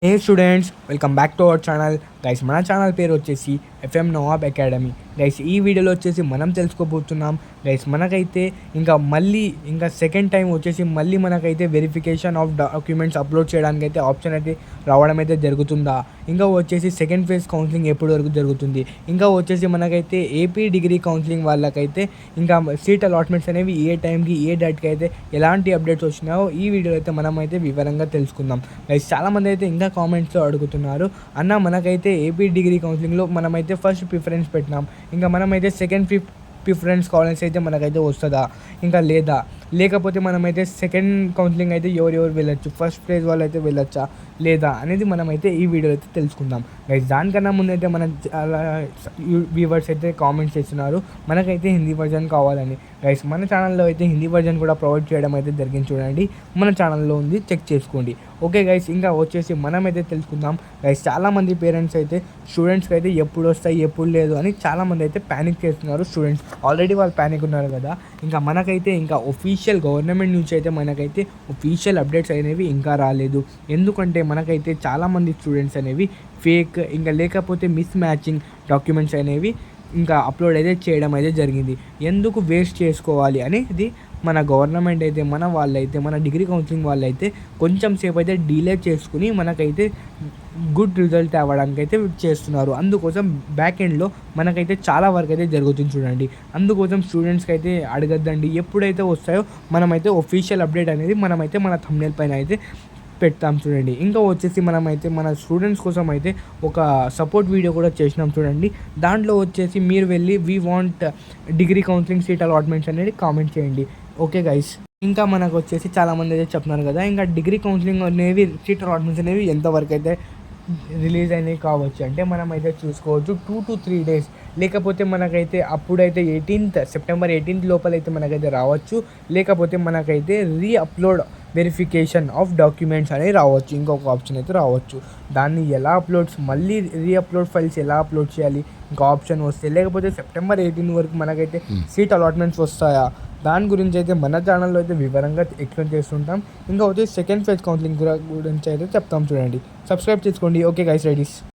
Hey students, welcome back to our channel. Guys, మన channel పేరు వచ్చేసి ఎఫ్ఎం నవాబ్ అకాడమీ. గైస్, ఈ వీడియోలో వచ్చేసి మనం తెలుసుకోబోతున్నాం గైస్, మనకైతే ఇంకా సెకండ్ టైం వచ్చేసి మళ్ళీ మనకైతే వెరిఫికేషన్ ఆఫ్ డాక్యుమెంట్స్ అప్లోడ్ చేయడానికి అయితే ఆప్షన్ అయితే రావడం అయితే జరుగుతుందా, ఇంకా వచ్చేసి సెకండ్ ఫేజ్ కౌన్సిలింగ్ ఎప్పటి వరకు జరుగుతుంది, ఇంకా వచ్చేసి మనకైతే ఏపీ డిగ్రీ కౌన్సిలింగ్ వాళ్ళకైతే ఇంకా సీట్ అలాట్మెంట్స్ అనేవి ఏ టైంకి ఏ డేట్కి అయితే ఎలాంటి అప్డేట్స్ వచ్చినాయో ఈ వీడియోలో అయితే మనం అయితే వివరంగా తెలుసుకుందాం. గైస్, చాలామంది అయితే ఇంకా కామెంట్స్లో అడుగుతున్నారు, అన్న మనకైతే ఏపీ డిగ్రీ కౌన్సిలింగ్లో మనమైతే ఫస్ట్ ప్రిఫరెన్స్ పెట్టినాం, ఇంకా మనమైతే సెకండ్ ప్రిఫరెన్స్ కాలేజ్ అయితే మనకైతే వస్తుందా, ఇంకా లేకపోతే మనమైతే సెకండ్ కౌన్సిలింగ్ అయితే ఎవరెవరు వెళ్ళొచ్చు, ఫస్ట్ ఫేజ్ వాళ్ళు అయితే వెళ్ళొచ్చా లేదా అనేది మనమైతే ఈ వీడియోలో అయితే తెలుసుకుందాం. గైస్, దానికన్నా ముందైతే మన చాలా వ్యూవర్స్ అయితే కామెంట్స్ చేస్తున్నారు మనకైతే హిందీ వర్జన్ కావాలని. గైస్, మన ఛానల్లో అయితే హిందీ వర్జన్ కూడా ప్రొవైడ్ చేయడం అయితే జరిగింది, చూడండి మన ఛానల్లో ఉంది, చెక్ చేసుకోండి. ఓకే గైస్, ఇంకా వచ్చేసి మనమైతే తెలుసుకుందాం. గైస్, చాలామంది పేరెంట్స్ అయితే స్టూడెంట్స్కి అయితే ఎప్పుడు వస్తాయి ఎప్పుడు లేదు అని చాలామంది అయితే ప్యానిక్ చేస్తున్నారు. స్టూడెంట్స్ ఆల్రెడీ వాళ్ళు ప్యానిక్ ఉన్నారు కదా, ఇంకా మనకైతే ఇంకా ఒఫీషియల్ గవర్నమెంట్ నుంచి అయితే మనకైతే ఒఫీషియల్ అప్డేట్స్ అనేవి ఇంకా రాలేదు. ఎందుకంటే మనకైతే చాలామంది స్టూడెంట్స్ అనేవి ఫేక్ ఇంకా లేకపోతే మిస్ మ్యాచింగ్ డాక్యుమెంట్స్ అనేవి ఇంకా అప్లోడ్ అయితే చేయడం అయితే జరిగింది. ఎందుకు వేస్ట్ చేసుకోవాలి అనేది మన గవర్నమెంట్ అయితే మన డిగ్రీ కౌన్సిలింగ్ వాళ్ళైతే కొంచెం సేపు అయితే డిలే చేసుకుని మనకైతే గుడ్ రిజల్ట్ అవ్వడానికి అయితే చేస్తున్నారు. అందుకోసం బ్యాక్ ఎండ్లో మనకైతే చాలా వర్క్ అయితే జరుగుతుంది, చూడండి. అందుకోసం స్టూడెంట్స్కి అయితే అడగద్దండి, ఎప్పుడైతే వస్తాయో మనమైతే ఒఫీషియల్ అప్డేట్ అనేది మనమైతే మన థంబ్నెయిల్ పైన అయితే పెడతాం, చూడండి. ఇంకా వచ్చేసి మనమైతే మన స్టూడెంట్స్ కోసం అయితే ఒక సపోర్ట్ వీడియో కూడా చేసినాం, చూడండి. దాంట్లో వచ్చేసి మీరు వెళ్ళి we want degree counselling seat allotments అనేది కామెంట్ చేయండి. ఓకే గైస్, ఇంకా మనకు వచ్చేసి చాలామంది అయితే చెప్తున్నారు కదా, ఇంకా డిగ్రీ కౌన్సిలింగ్ అనేవి సీట్ అలాట్మెంట్స్ అనేవి ఎంతవరకు అయితే రిలీజ్ అయినవి కావచ్చు అంటే మనమైతే చూసుకోవచ్చు 2 to 3 days, లేకపోతే మనకైతే అప్పుడైతే సెప్టెంబర్ 18 లోపలైతే మనకైతే రావచ్చు, లేకపోతే మనకైతే అప్లోడ్ వెరిఫికేషన్ ఆఫ్ డాక్యుమెంట్స్ అనేది రావచ్చు, ఇంకొక ఆప్షన్ అయితే రావచ్చు. దాన్ని ఎలా మళ్ళీ అప్లోడ్ ఫైల్స్ ఎలా అప్లోడ్ చేయాలి ఇంకో ఆప్షన్ వస్తే, లేకపోతే సెప్టెంబర్ 18 వరకు మనకైతే సీట్ అలాట్మెంట్స్ వస్తాయా, దాని గురించి అయితే మన ఛానల్లో అయితే వివరంగా ఎక్స్ప్లెయిన్ చేస్తుంటాం. ఇంకా వచ్చి సెకండ్ ఫేజ్ కౌన్సిలింగ్ గురించి అయితే చెప్తాం, చూడండి. సబ్స్క్రైబ్ చేసుకోండి. Okay guys, Redis.